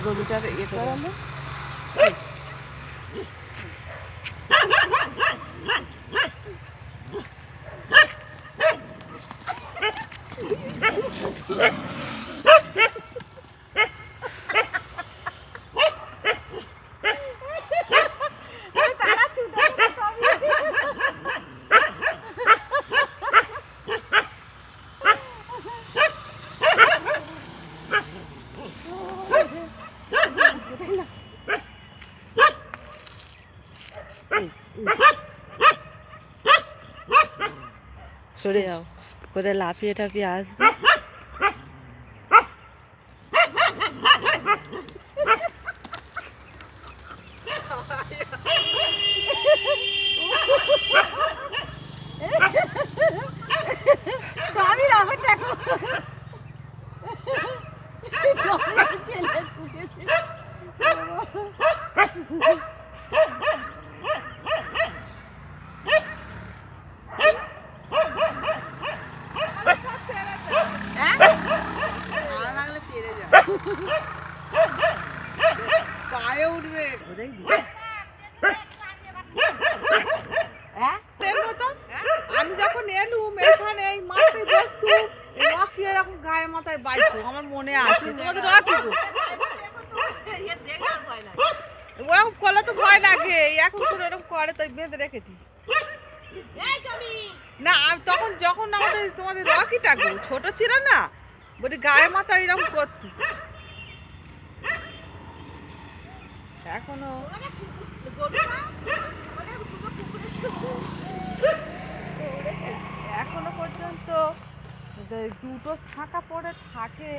গরুটার ইয়ে করালো। সরে যাও, কোথায় লাফিয়ে টাফিয়ে আসবে। পায়ে উঠবে আমি যখন এলুম এখানে এই মাঠে বসতু রকি এরকম গায়ে মাথায় বাইতো আমার মনে আছে। তোমাদের রকি ওরকম করলে তো ভয় লাগে, এখন তো এরকম করে তাই বেঁধে রেখেছি না। তখন যখন আমাদের তোমাদের রকিটা ছোট ছিল না, বলি গায়ে মাথায় এরকম করতি। এখনো পর্যন্ত দুটো ফাঁকা পড়ে থাকে।